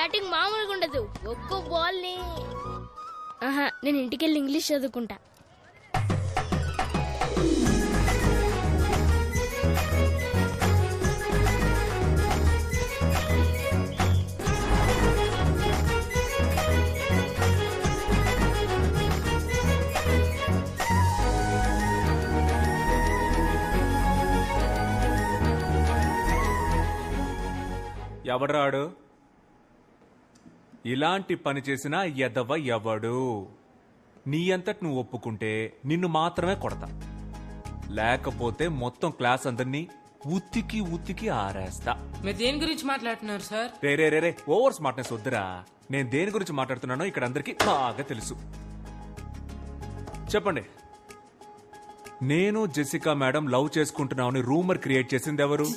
Batting మామూలుగా ఉండదు. ఒక్కో బాల్ ని నేను ఇంటికెళ్ళి ఇంగ్లీష్ చదువుకుంటా. ఎవడ్రాడు? ఇలాంటి పని చేసిన ఎదవ ఎవడు? నీ అంతటి నువ్వు ఒప్పుకుంటే నిన్ను మాత్రమే కొడతా, లేకపోతే మొత్తం క్లాస్ అందరినీ ఉత్తికి ఉత్తికి ఆరేస్తా. మీరు దేని గురించి మాట్లాడుతున్నారు సార్? రే ఓవర్ స్మార్ట్నెస్ వద్దురా. నేను దేని గురించి మాట్లాడుతున్నానో ఇక్కడ అందరికీ బాగా తెలుసు. చెప్పండి. నేను జెసికా మేడం లవ్ చేసుకుంటున్నామని రూమర్ క్రియేట్ చేసింది ఎవరు?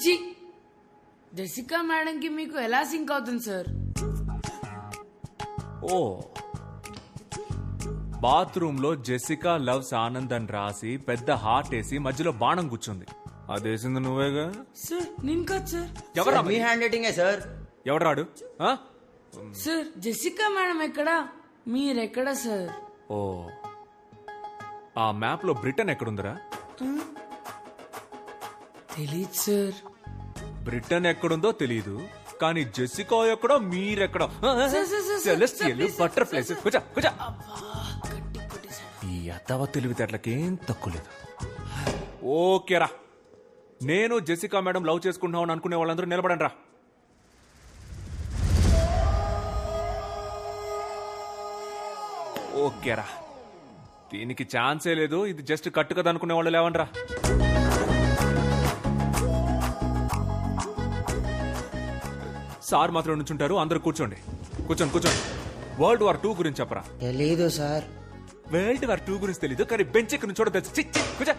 జెసికా మేడం కి మీకు ఎలా సింక్ అవుతుంది సార్? ఓ, బాత్రూమ్ లో జెసికా లవ్స్ ఆనంద్ అని రాసి పెద్ద హార్ట్ వేసి మధ్యలో బాణం కూర్చుంది. అదేసింది నువ్వేగా? సార్ నేను కాదు సార్. ఎవరా? మీ హ్యాండ్ రైటింగే సార్. ఎవడరాడు? సార్ జెసికా మేడం ఎక్కడా, మీరెక్కడా సార్? ఓ, ఆ మ్యాప్ లో బ్రిటన్ ఎక్కడుందిరా? తెలీదు సార్. బ్రిటన్ ఎక్కడుందో తెలీదు, కానీ జెసికా ఎక్కడో మీరెక్కడో. Celestial butterflies. ఈ అతవ తెలివితేటలకేం తక్కువ లేదు. ఓకేరా, నేను జెసికా మేడం లవ్ చేసుకుంటున్నామని అనుకునే వాళ్ళందరూ నిలబడండి రా. ఓకేరా, దీనికి ఛాన్సే లేదు. ఇది జస్ట్ కట్టు కదా అనుకునే వాళ్ళు లేవండ్రా. సార్ మాత్రం నుంచుంటారు, అందరూ కూర్చోండి. కూర్చోండి. వరల్డ్ వార్ 2 గురించి చెప్పరా? తెలీదు సార్. వరల్డ్ వార్ 2 గురించి తెలీదు, కానీ బెంచ్ ఎక్కడి నుంచో తెలుసు. కూర్చో.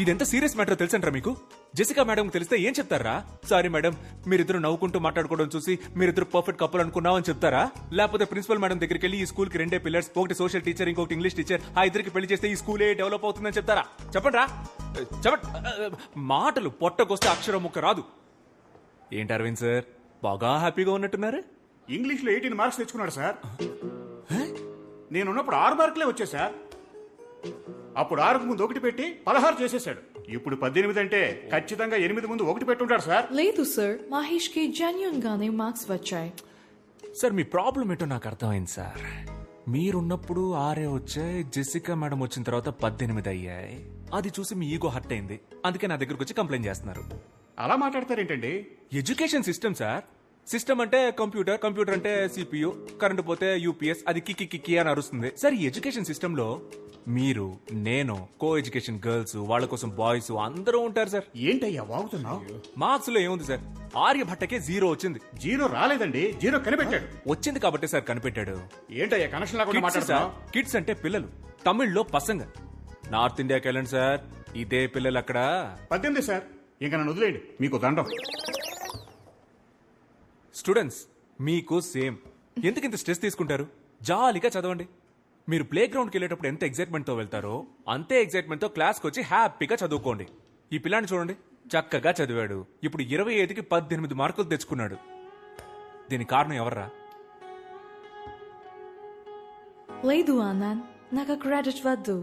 ఇదెంత సీరియస్ మ్యాటర్ తెలుసంటారా మీకు? జెసికా మేడం తెలిస్తే ఏం చెప్తారా? సారీ మేడం, మీరిద్దరు నవ్వుకుంటూ మాట్లాడుకోవడం చూసి మీరిద్దరు పర్ఫెక్ట్ కప్పులు అనుకున్నామని చెప్తారా? లేకపోతే ప్రిన్సిపల్ మేడం దగ్గరికి వెళ్ళి ఈ స్కూల్ కి 2 పిల్లర్స్, ఒకటి సోషల్ టీచర్, ఇంకొకటి ఇంగ్లీష్ టీచర్, ఆ ఇద్దరికి పెళ్లి చేస్తే ఈ స్కూలే డెవలప్ అవుతుందని చెప్తారా? చెప్పండి రా, చెప్పండి. మాటలు పొట్టకొస్తే అక్షరం ముక్క రాదు. ఏంటి అరవింద్ సార్, బాగా హ్యాపీగా ఉన్నట్టున్నారు? ఇంగ్లీష్ లో 18 మార్క్స్ తెచ్చుకున్నాడు సార్. నేనున్నప్పుడు 6 మార్కులే వచ్చాయి సార్. అప్పుడు 6కు ముందు 1 పెట్టి 16 చేసేసాడు. ఇప్పుడు 18 అంటే ఖచ్చితంగా 8 ముందు 1 పెట్టుంటాడు సార్. లేదు సార్, మహేష్ కి జెన్యూన్ గానే మార్క్స్ వచ్చాయి. సార్ మీ ప్రాబ్లం ఏంటో నాకు అర్థమైంది సార్. మీరున్నప్పుడు 6 వచ్చాయి, జెసికా మేడం వచ్చిన తర్వాత 18 అయ్యాయి. అది చూసి మీ ఈగో హర్ట్ అయింది, అందుకే నా దగ్గరకు వచ్చి కంప్లైంట్ చేస్తున్నారు. అలా మాట్లాడతారేంటండి? Education system sir. సిస్టమ్ అంటే కంప్యూటర్, కంప్యూటర్ అంటే సిపియు, కరెంట్ పోతే యూపీఎస్, అది కిక్కి అని అరుస్తుంది సార్. ఈ ఎడ్యుకేషన్ సిస్టమ్ లో మీరు, నేను, కో ఎడ్యుకేషన్ గర్ల్స్, వాళ్ళ కోసం బాయ్స్ అందరూ ఉంటారు సార్. ఏంటయ్యా వాగుతున్నావు? మార్క్స్ లో ఏముంది సార్? ఆర్యభట్టకే 0 వచ్చింది. 0 రాలేదండి, 0 కనిపెట్టాడు. వచ్చింది కాబట్టి సార్ కనిపెట్టాడు. ఏంటయ్యా కనెక్షన్ లేకుండా మాట్లాడుతున్నావు? కిడ్స్ అంటే పిల్లలు, తమిళ్లో పసంగ. నార్త్ ఇండియాకి వెళ్ళండి సార్, ఇదే పిల్లలు అక్కడ. 18 సార్, ఇంకా నన్ను వదిలేయండి, మీకు దండం. స్టూడెంట్స్ మీకు సేమ్. ఎందుకు ఇంత స్ట్రెస్ తీసుకుంటారు? జాలీగా చదవండి. మీరు ప్లే గ్రౌండ్కి వెళ్ళేటప్పుడు ఎంత ఎగ్జైట్మెంట్ తో వెళ్తారో అంతే ఎగ్జైట్మెంట్ తో క్లాస్కి వచ్చి హ్యాపీగా చదువుకోండి. ఈ పిల్లాన్ని చూడండి, చక్కగా చదివాడు. ఇప్పుడు 25కి 18 మార్కులు తెచ్చుకున్నాడు. దీనికి కారణం ఎవర్రా? లేదు ఆనంద్, నాకు క్రెడిట్ వద్దు.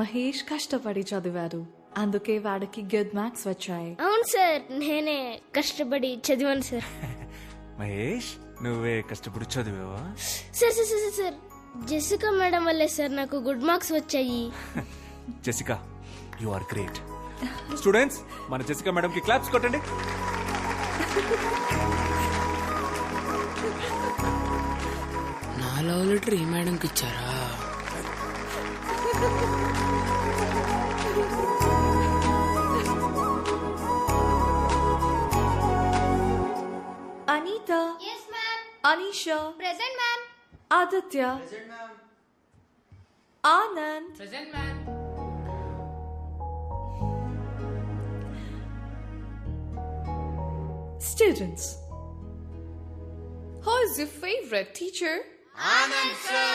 మహేష్ కష్టపడి చదివాడు, అందుకే వాడికి గుడ్ మార్క్స్ వచ్చాయి. అవును సార్, నేనే కష్టపడి చదివాను సార్. మహేష్, నువ్వే కష్టపడి చదివావా? సార్ జెసికా మేడం వల్లే సార్ నాకు గుడ్ మార్క్స్ వచ్చాయి. Jessica, you are great. Students, మన జెసికా మేడం కి క్లాప్స్ కొట్టండి. నా లవ్ లెటర్ ఈ మేడంకి ఇచ్చారా? Anita. Yes, ma'am. Anisha. Present, ma'am. Aditya. Present, ma'am. Anand. Present ma'am. Students. Who is your favorite teacher? Anand, sir.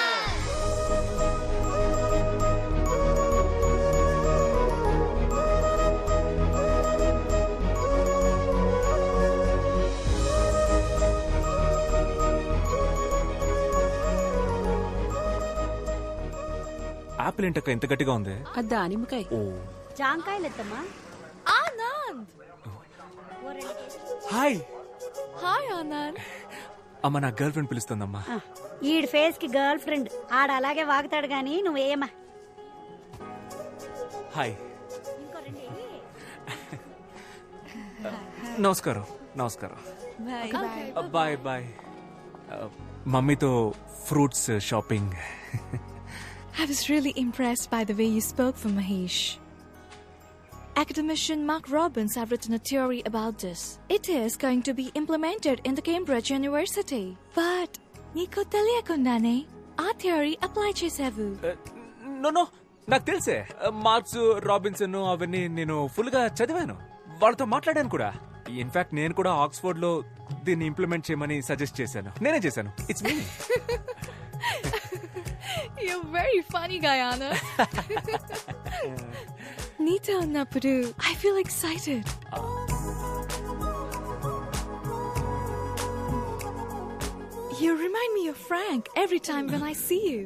Apple ఏంటక్క ఇంత గట్టిగా ఉంది? దానిమ్మకాయ. ఓ జాంకాయలెత్తమ్మా. Anand! Hi Hi, Anand. అమ్మ, నా గర్ల్ ఫ్రెండ్ పిలుస్తుందమ్మా. ఈడి ఫేస్ కి గర్ల్ ఫ్రెండ్ ఆడ అలాగే వాగుతాడు గాని నువ్వేయమ్మా. హాయ్, నమస్కారం. నమస్కారం. Bye bye. మమ్మీతో fruits shopping. I was really impressed by the way you spoke for Mahesh. Academician Mark Robbins have written a theory about this. It is going to be implemented in the Cambridge University. But నీకు తెలియకుండానే ఆ theory apply చేసావు. No, నాకు తెలుసే. Marks, Robinson అవన్నీ నేను full గా చదివాను. వాళ్ళతో మాట్లాడాను కూడా. ఇన్ఫాక్ట్ నేను కూడా ఆక్స్ఫోర్డ్ లో దీన్ని ఇంప్లిమెంట్ చేయమని సజెస్ట్ చేశాను. నేనే చేశాను. It's me. You're very funny, Gayana. నీతో ఉన్నప్పుడు I feel excited. You remind me of Frank every time when I see you.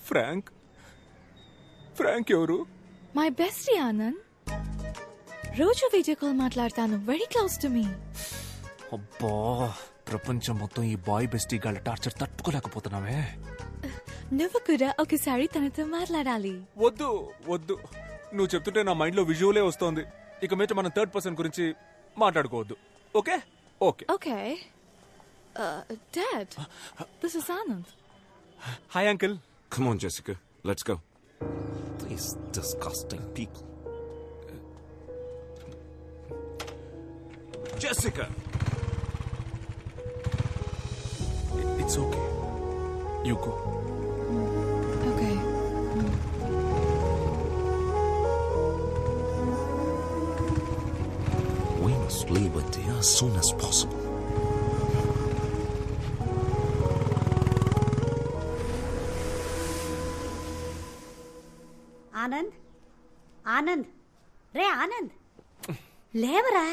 Frank ఎవరు? My bestie, Anand. రోజు వీడియో కాల్ మాట్లాడతాను. Very close to me. అబ్బా, ప్రపంచం మొత్తం ఈ బాయ్ బెస్టీ గాళ్ళ టార్చర్ తట్టుకోలేకపోతున్నావే. నువ్వు కూడా ఒకసారి తనతో మాట్లాడాలి. వద్దు వద్దు, నువ్వు చెప్తుంటే నా మైండ్ లో విజువలే వస్తోంది. ఇక మీద మనం థర్డ్ పర్సన్ గురించి మాట్లాడుకోవద్దు. Okay okay. Okay. Dad, this is Anand. Hi uncle. Come on, Jessica. Let's go. These disgusting people. Jessica! It's okay, you go. Okay. We must leave India as soon as possible. Anand, Anand, రే ఆనంద్, లేవరా.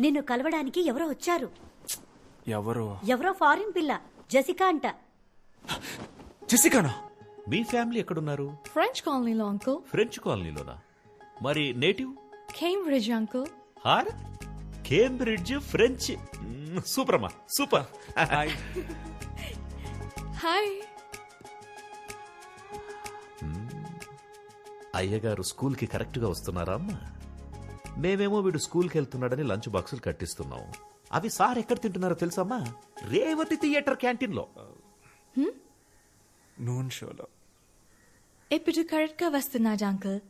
నిన్ను కలవడానికి ఎవరో వచ్చారు. ఎవరో foreign పిల్ల, Jessica అంట. జెసికానా? మీ ఫ్యామిలీ ఎక్కడున్నారు? French colony లో uncle. ఫ్రెంచ్ కాలనీలోనా? మరి నేటివ్? Cambridge uncle. హార్ కేంబ్రిడ్జ్ ఫ్రెంచ్. సూపర్ అమ్మా, సూపర్. హాయ్. Hi. అయ్యగారు స్కూల్ కి కరెక్ట్ గా వస్తున్నారా అమ్మా? మేమేమో వీడు స్కూల్ కి వెళ్తున్నాడని లంచ్ బాక్సులు కట్టిస్తున్నాం. అవి సార్ ఎక్కడ తింటున్నారో తెలుసమ్మా? రేవతి థియేటర్ క్యాంటీన్ లో. నూన్ షోలో. ఇప్పుడు కరెక్ట్ గా వస్తున్నాడు అంకుల్.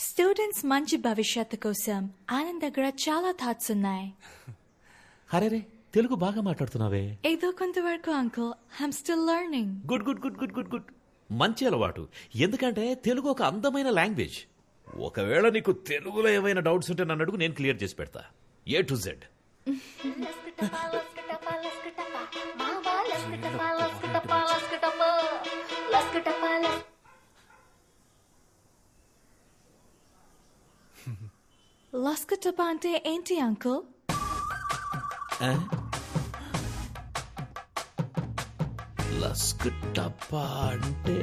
స్టూడెంట్స్ మంచి భవిష్యత్తు కోసం ఆనంద్ దగ్గర చాలా థాట్స్ ఉన్నాయి. అరే, తెలుగు బాగా మాట్లాడుతున్నావే. ఏదో కొంతవరకు uncle. I'm still learning. Good good good good good good. మంచి అలవాటు. ఎందుకంటే తెలుగు ఒక అందమైన లాంగ్వేజ్. ఒకవేళ నీకు తెలుగులో ఏమైనా డౌట్స్ ఉంటే నన్ను అడుగు, నేను క్లియర్ చేసి పెడతా. A to Z. లస్కటప అంటే ఏంటి అంకుల్? లస్క్ టప్పా అంటే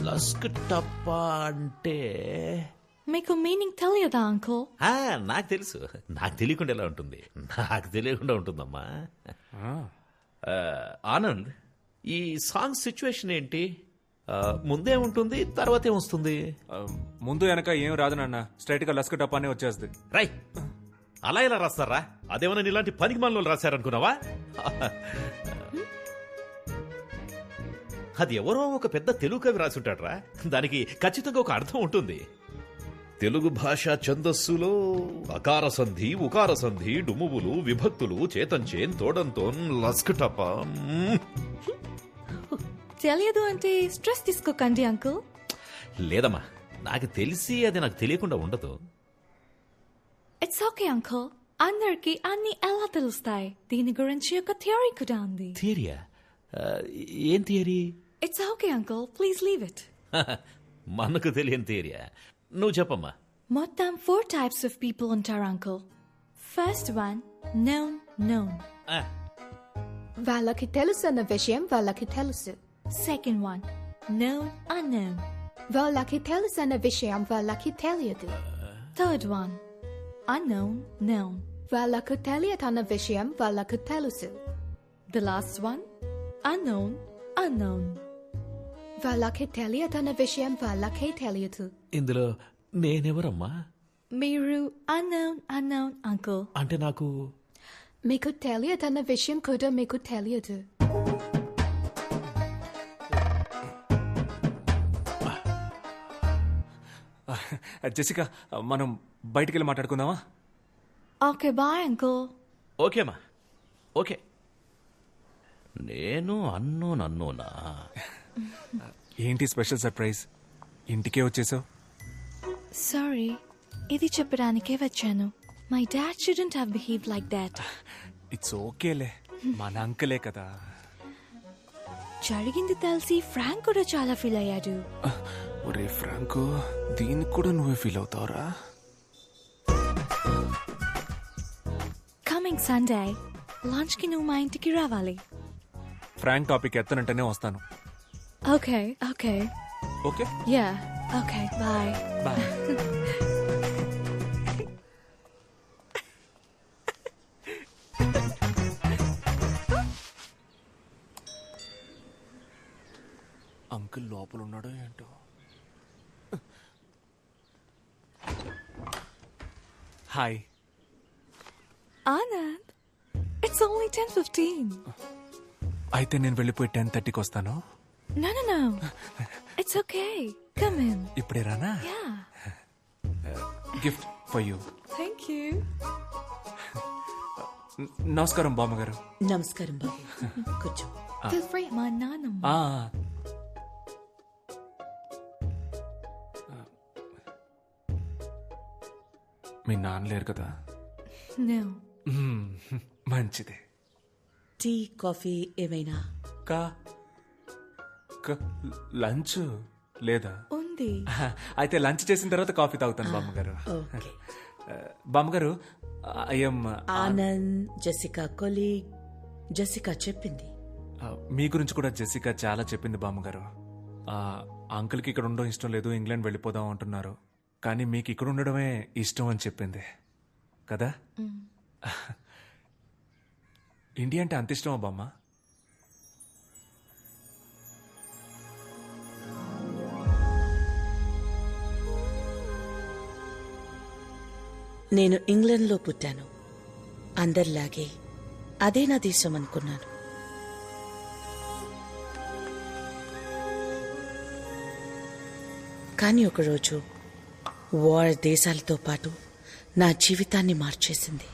లస్క్ టప్పా అంటే మీకు మీనింగ్ తెలియదా అంకుల్? నాకు తెలుసు. నాకు తెలియకుండా ఎలా ఉంటుంది? నాకు తెలియకుండా ఉంటుందమ్మా. ఆనంద్, ఈ సాంగ్ సిచ్యువేషన్ ఏంటి? ముందే ఉంటుంది, తర్వాత ఏమొస్తుంది? ముందు వెనక ఏం రాదు నాన్న, స్ట్రైట్ గా లస్క టపానే వచ్చేస్తుంది. రై, అలా ఎలా రాస్తారా? అదేమన్నా ఇలాంటి పనికి మనలో రాశారనుకున్నావా? అది ఎవరో ఒక పెద్ద తెలుగు కవి రాసుంటాడ్రా. దానికి ఖచ్చితంగా ఒక అర్థం ఉంటుంది. తెలుగు భాష ఛందస్సులో అకార సంధి, ఉకార సంధి, డుమువులు, విభక్తులు, చేతంచేన్, తోడంతోన్, లస్కటప. తెలియదు అంటే స్ట్రెస్ తీసుకోకండి అంకుల్. లేదమ్మా, నాకు తెలిసి అది నాకు తెలియకుండా ఉండదు. It's okay uncle. అందరికి అన్ని ఎలా తెలుస్తాయి? దీని గురించి ఒక థియరీ కూడా ఉంది. థియరీయా? ఏం theory? It's okay uncle, please leave it. మనకు తెలియని థియరీయా? నువ్వు చెప్పమ్మా. మొత్తం 4 types of people ఉంటారు, uncle. First one, known. ఆ, వాళ్ళకి తెలుసన్న విషయం వాళ్ళకి తెలుసు. Second one, unknown. వాళ్ళకి తెలుసన్న విషయం వాళ్ళకి తెలియదు. Third one, known. వాళ్ళకు తెలియదన్న విషయం వాళ్ళకు తెలుసు. The last one, unknown. వాళ్ళకి తెలియదన్న విషయం వాళ్ళకే తెలియదు. ఇందులో నేనెవరమ్మా? మీరు unknown, uncle. అంటే నాకు మీకు తెలియదన్న విషయం కూడా మీకు తెలియదు. జెసికా, మనం బయటికి వెళ్ళి మాట్లాడుకుందామా? Okay, bye, uncle. ఓకేమ్మా, ఓకే. నేను అన్నోనా? ఏంటి స్పెషల్ సర్ప్రైజ్? ఇంటికే వచ్చేసావు? Sorry, ఇది చెప్పడానికే వచ్చాను. My dad shouldn't have behaved like that. It's ఓకేలే, మన అంకలే కదా. జరిగింది తెలిసి ఫ్రాంక్ కూడా చాలా ఫీల్ అయ్యాడు. ఒరే ఫ్రాంకు, దీనికి కూడా నువ్వే ఫీల్ అవుతావురా? కమింగ్ సండే లంచ్ కి నువ్వు మా ఇంటికి రావాలి. ఫ్రాంక్ టాపిక్ ఎత్తనంటేనే వస్తాను. Okay okay, yeah, okay, bye. Bye. Uncle లోపల ఉన్నాడో ఏంటో. హాయ్. Anand, it's only 10:15. అయితే నేను వెళ్ళిపోయి 10:30కి వస్తాను. No. It's okay. Come in. ఇప్పుడే రానా? Yeah. Gift for you. Thank you. నమస్కారం బామ్మగారు. నమస్కారం బాబు. కూర్చో. Feel free. మా నాన్నమ్మ. మీ నాన్న లేరు కదా? No. మంచిదే. టీ, కాఫీ ఏమైనా? లంచ్ లేదా? ఉంది. అయితే లంచ్ చేసిన తర్వాత కాఫీ తాగుతాను బామ్మగారు. ఓకే. బామ్మగారు, I'm Anand, Jessica colleague. Jessica చెప్పింది. మీ గురించి కూడా జెసికా చాలా చెప్పింది బామ్మగారు. అంకుల్కి ఇక్కడ ఉండడం ఇష్టం లేదు, ఇంగ్లాండ్ వెళ్ళిపోదాం అంటున్నారు. కానీ మీకు ఇక్కడ ఉండడమే ఇష్టం అని చెప్పింది కదా? ఇండియా అంటే అంత ఇష్టమా బామ్మ? నేను ఇంగ్లాండ్లో పుట్టాను. అందరిలాగే అదే నా దేశం అనుకున్నాను. కానీ ఒకరోజు వార్ దేశాలతో పాటు నా జీవితాన్ని మార్చేసింది.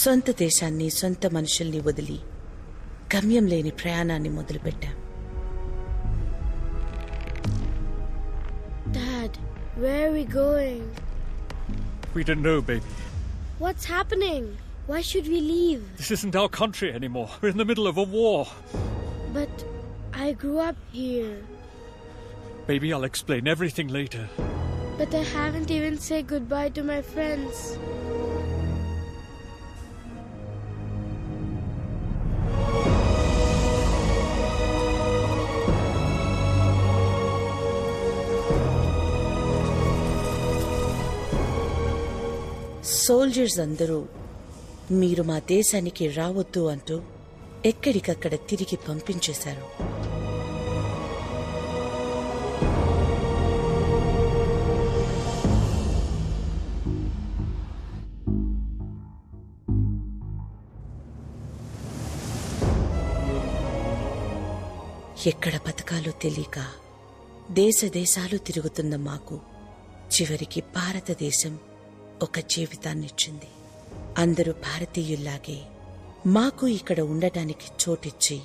సొంత దేశాన్ని, సొంత మనుషుల్ని వదిలి గమ్యం లేని ప్రయాణాన్ని మొదలుపెట్టాం. Dad, where are we going? We don't know, baby. What's happening? Why should we leave? This isn't our country anymore. We're in the middle of a war. But I grew up here. Baby, I'll explain everything later. But I haven't even said goodbye to my friends. Soldiers అందరూ మీరు మా దేశానికి రావద్దు అంటూ ఎక్కడికక్కడ తిరిగి పంపించేశారు. ఎక్కడ బతకాలో తెలియక దేశాలు తిరుగుతున్న మాకు చివరికి భారతదేశం ఒక జీవితాన్నిచ్చింది. అందరూ భారతీయుల్లాగే మాకు ఇక్కడ ఉండటానికి చోటిచ్చి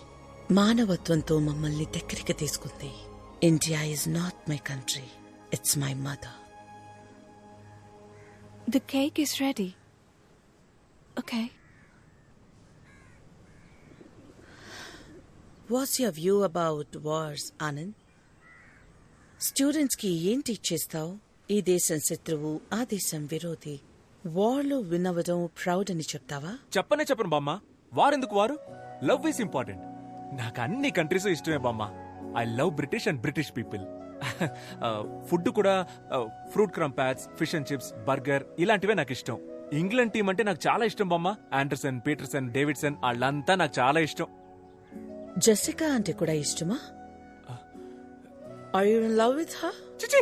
మానవత్వంతో మమ్మల్ని దగ్గరికి తీసుకుంది. India is not my country, it's my mother. The cake is ready. Okay. What's your view about wars, Anand? Students కి ఏం టీచ్ చేస్తావు? ఈ దేశం శత్రువు, ఆ దేశం విరోధి. వార్లో విన్ అవ్వడం ప్రౌడ్ అని చెప్తావా? చెప్పను బామ్మ. వారెందుకు వారు? Love is important. నాకు అన్ని కంట్రీస్ ఇష్టమే బామ్మ. I love British and British people. Food కూడా fruit crumpets, fish and chips, burger ఇలాంటివే నాకు ఇష్టం. ఇంగ్లాండ్ టీం అంటే నాకు చాలా ఇష్టం బామ్మ. ఆండర్సన్, పీటర్సన్, డేవిడ్సన్ వాళ్ళంతా నాకు చాలా ఇష్టం. జెసికా అంటే కూడా ఇష్టమా? Are you in love with her? చిచి